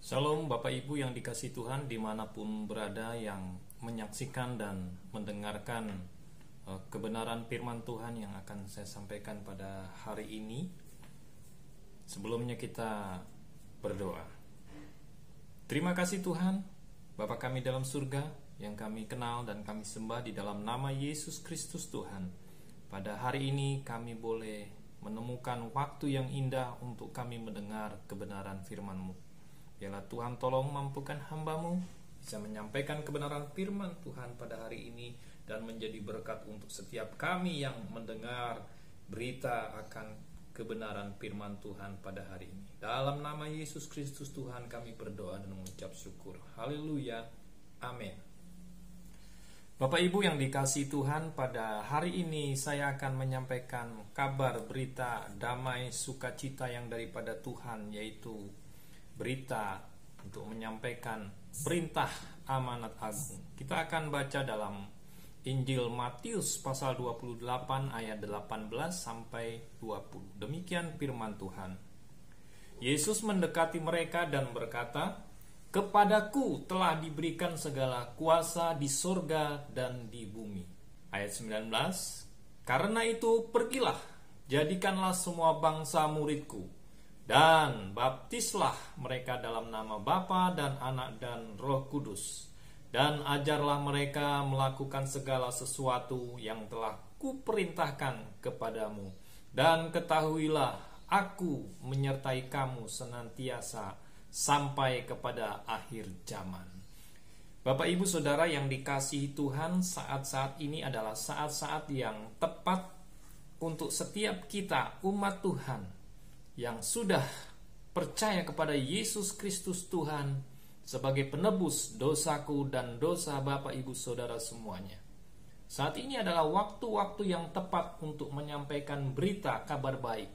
Shalom Bapak Ibu yang dikasihi Tuhan dimanapun berada yang menyaksikan dan mendengarkan kebenaran firman Tuhan yang akan saya sampaikan pada hari ini. Sebelumnya kita berdoa. Terima kasih Tuhan, Bapa kami dalam surga yang kami kenal dan kami sembah di dalam nama Yesus Kristus Tuhan. Pada hari ini kami boleh menemukan waktu yang indah untuk kami mendengar kebenaran firman-Mu. Biarlah Tuhan tolong mampukan hamba-Mu bisa menyampaikan kebenaran firman Tuhan pada hari ini dan menjadi berkat untuk setiap kami yang mendengar berita akan kebenaran firman Tuhan pada hari ini. Dalam nama Yesus Kristus Tuhan kami berdoa dan mengucap syukur. Haleluya. Amin. Bapak Ibu yang dikasihi Tuhan, pada hari ini saya akan menyampaikan kabar berita damai sukacita yang daripada Tuhan, yaitu berita untuk menyampaikan perintah amanat agung. Kita akan baca dalam Injil Matius pasal 28 ayat 18 sampai 20. Demikian firman Tuhan. Yesus mendekati mereka dan berkata, "Kepadaku telah diberikan segala kuasa di sorga dan di bumi." Ayat 19. "Karena itu pergilah, jadikanlah semua bangsa muridku, dan baptislah mereka dalam nama Bapa dan Anak dan Roh Kudus, dan ajarlah mereka melakukan segala sesuatu yang telah kuperintahkan kepadamu, dan ketahuilah aku menyertai kamu senantiasa sampai kepada akhir zaman." Bapak Ibu Saudara yang dikasihi Tuhan, saat-saat ini adalah saat-saat yang tepat untuk setiap kita umat Tuhan yang sudah percaya kepada Yesus Kristus Tuhan sebagai penebus dosaku dan dosa Bapak Ibu Saudara semuanya. Saat ini adalah waktu-waktu yang tepat untuk menyampaikan berita kabar baik,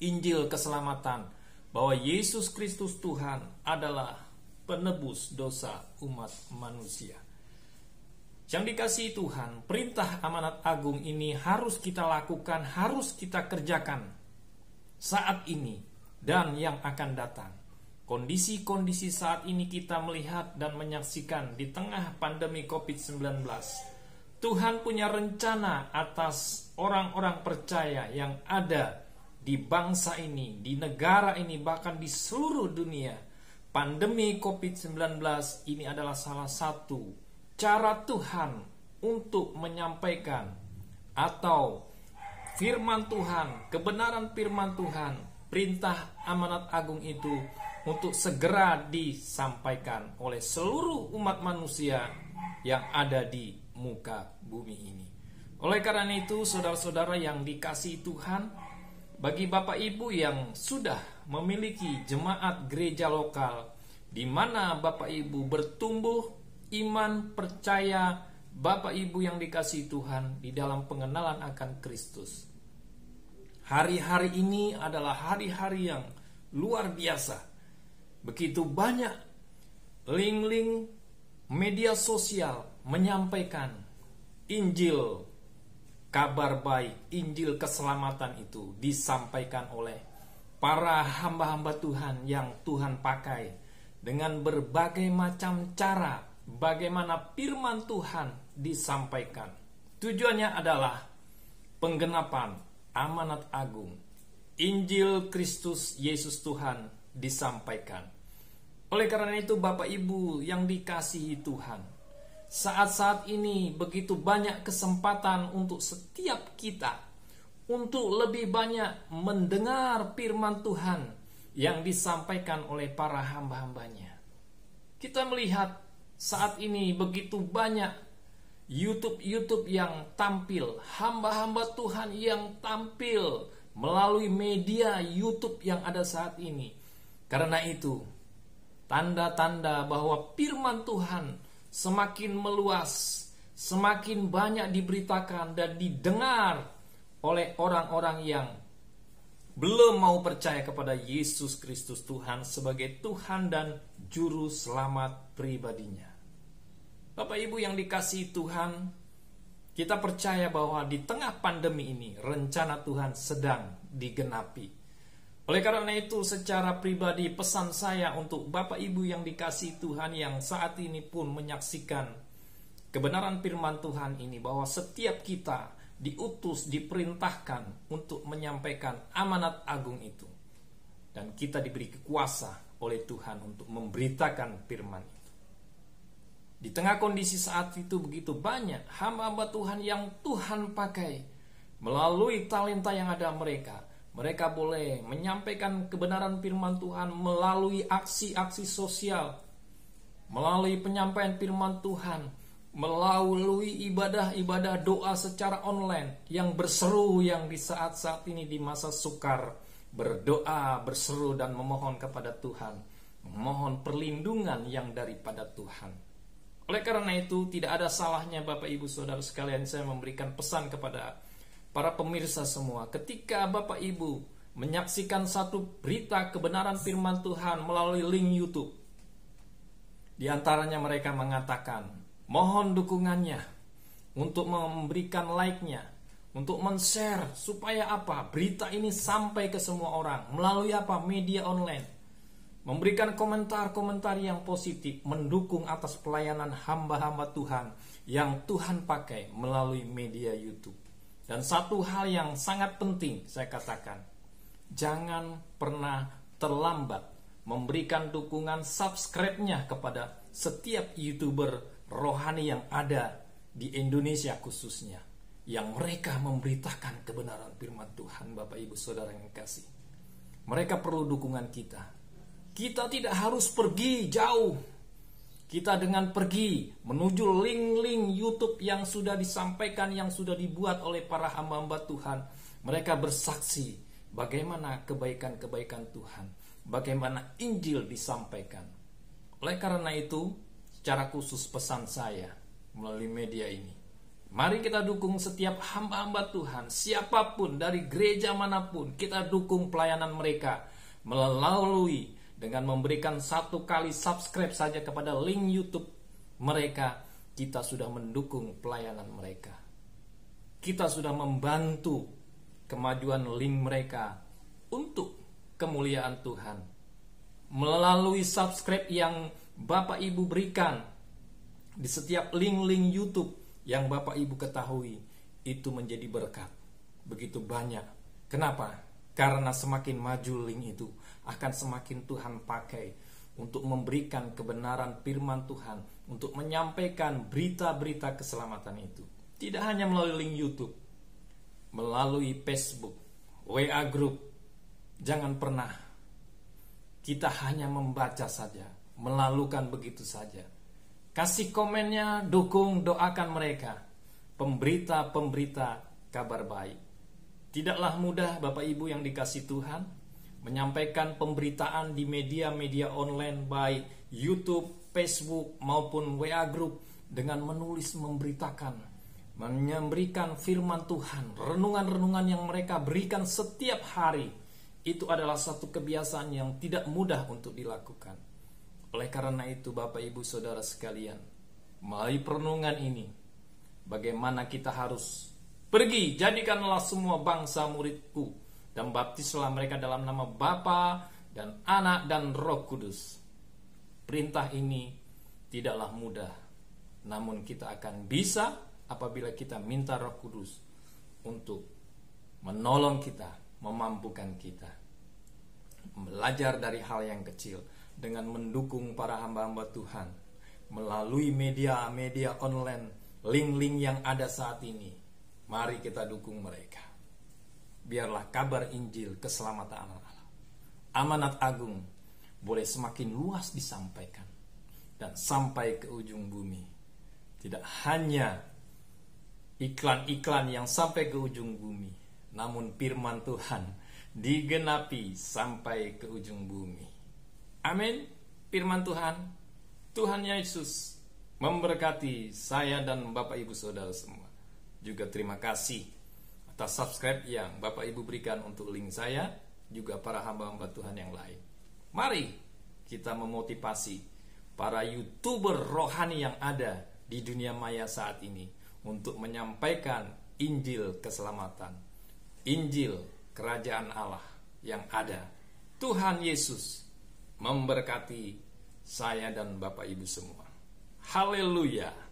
Injil keselamatan, bahwa Yesus Kristus Tuhan adalah penebus dosa umat manusia. Yang dikasihi Tuhan, perintah amanat agung ini harus kita lakukan, harus kita kerjakan saat ini dan yang akan datang. Kondisi-kondisi saat ini kita melihat dan menyaksikan di tengah pandemi COVID-19. Tuhan punya rencana atas orang-orang percaya yang ada di bangsa ini, di negara ini, bahkan di seluruh dunia. Pandemi COVID-19 ini adalah salah satu cara Tuhan untuk menyampaikan atau firman Tuhan, kebenaran firman Tuhan, perintah amanat agung itu untuk segera disampaikan oleh seluruh umat manusia yang ada di muka bumi ini. Oleh karena itu, saudara-saudara yang dikasihi Tuhan, bagi Bapak Ibu yang sudah memiliki jemaat gereja lokal, di mana Bapak Ibu bertumbuh iman, percaya, Bapak Ibu yang dikasihi Tuhan di dalam pengenalan akan Kristus. Hari-hari ini adalah hari-hari yang luar biasa. Begitu banyak link-link media sosial menyampaikan Injil kabar baik, Injil keselamatan itu disampaikan oleh para hamba-hamba Tuhan yang Tuhan pakai dengan berbagai macam cara bagaimana firman Tuhan disampaikan. Tujuannya adalah penggenapan amanat agung, Injil Kristus Yesus Tuhan disampaikan. Oleh karena itu Bapak Ibu yang dikasihi Tuhan, saat-saat ini begitu banyak kesempatan untuk setiap kita untuk lebih banyak mendengar firman Tuhan yang disampaikan oleh para hamba-hambanya. Kita melihat saat ini begitu banyak YouTube yang tampil, hamba-hamba Tuhan yang tampil melalui media YouTube yang ada saat ini. Karena itu, tanda-tanda bahwa firman Tuhan semakin meluas, semakin banyak diberitakan dan didengar oleh orang-orang yang belum mau percaya kepada Yesus Kristus Tuhan sebagai Tuhan dan Juru Selamat pribadinya. Bapak Ibu yang dikasihi Tuhan, kita percaya bahwa di tengah pandemi ini rencana Tuhan sedang digenapi. Oleh karena itu, secara pribadi pesan saya untuk Bapak Ibu yang dikasihi Tuhan yang saat ini pun menyaksikan kebenaran firman Tuhan ini, bahwa setiap kita diutus, diperintahkan untuk menyampaikan amanat agung itu. Dan kita diberi kuasa oleh Tuhan untuk memberitakan firman itu. Di tengah kondisi saat itu begitu banyak hamba-hamba Tuhan yang Tuhan pakai melalui talenta yang ada mereka. Mereka boleh menyampaikan kebenaran firman Tuhan melalui aksi-aksi sosial, melalui penyampaian firman Tuhan, melalui ibadah-ibadah doa secara online yang berseru, yang di saat-saat ini di masa sukar berdoa, berseru dan memohon kepada Tuhan, memohon perlindungan yang daripada Tuhan. Oleh karena itu, tidak ada salahnya Bapak Ibu Saudara sekalian saya memberikan pesan kepada para pemirsa semua. Ketika Bapak Ibu menyaksikan satu berita kebenaran firman Tuhan melalui link YouTube, di antaranya mereka mengatakan, mohon dukungannya untuk memberikan like-nya, untuk men-share, supaya apa? Berita ini sampai ke semua orang melalui apa? Media online. Memberikan komentar-komentar yang positif, mendukung atas pelayanan hamba-hamba Tuhan yang Tuhan pakai melalui media YouTube. Dan satu hal yang sangat penting saya katakan, jangan pernah terlambat memberikan dukungan subscribe-nya kepada setiap YouTuber rohani yang ada di Indonesia khususnya, yang mereka memberitakan kebenaran firman Tuhan. Bapak Ibu Saudara yang kasih, mereka perlu dukungan kita. Kita tidak harus pergi jauh. Kita dengan pergi menuju link-link YouTube yang sudah disampaikan, yang sudah dibuat oleh para hamba-hamba Tuhan. Mereka bersaksi bagaimana kebaikan-kebaikan Tuhan, bagaimana Injil disampaikan. Oleh karena itu, secara khusus pesan saya melalui media ini, mari kita dukung setiap hamba-hamba Tuhan, siapapun dari gereja manapun. Kita dukung pelayanan mereka melalui dengan memberikan satu kali subscribe saja kepada link YouTube mereka. Kita sudah mendukung pelayanan mereka. Kita sudah membantu kemajuan link mereka untuk kemuliaan Tuhan. Melalui subscribe yang Bapak Ibu berikan di setiap link-link YouTube yang Bapak Ibu ketahui, itu menjadi berkat begitu banyak. Kenapa? Karena semakin maju link itu, akan semakin Tuhan pakai untuk memberikan kebenaran firman Tuhan, untuk menyampaikan berita-berita keselamatan itu. Tidak hanya melalui link YouTube, melalui Facebook, WA Group. Jangan pernah kita hanya membaca saja, melalukan begitu saja. Kasih komennya, dukung, doakan mereka, pemberita-pemberita kabar baik. Tidaklah mudah Bapak Ibu yang dikasihi Tuhan menyampaikan pemberitaan di media-media online, baik YouTube, Facebook maupun WA Group, dengan menulis, memberitakan, memberikan firman Tuhan, renungan-renungan yang mereka berikan setiap hari. Itu adalah satu kebiasaan yang tidak mudah untuk dilakukan. Oleh karena itu Bapak Ibu Saudara sekalian, melalui perenungan ini, bagaimana kita harus pergi, jadikanlah semua bangsa muridku, dan baptislah mereka dalam nama Bapa dan Anak dan Roh Kudus. Perintah ini tidaklah mudah, namun kita akan bisa apabila kita minta Roh Kudus untuk menolong kita, memampukan kita. Belajar dari hal yang kecil dengan mendukung para hamba-hamba Tuhan melalui media-media online, link-link yang ada saat ini. Mari kita dukung mereka. Biarlah kabar Injil keselamatan Allah, amanat agung, boleh semakin luas disampaikan dan sampai ke ujung bumi. Tidak hanya iklan-iklan yang sampai ke ujung bumi, namun firman Tuhan digenapi sampai ke ujung bumi. Amin. Firman Tuhan, Tuhan Yesus memberkati saya dan Bapak Ibu Saudara semua. Juga terima kasih atas subscribe yang Bapak Ibu berikan untuk link saya, juga para hamba-hamba Tuhan yang lain. Mari kita memotivasi para YouTuber rohani yang ada di dunia maya saat ini untuk menyampaikan Injil keselamatan, Injil kerajaan Allah, yang ada. Tuhan Yesus memberkati saya dan Bapak Ibu semua. Haleluya.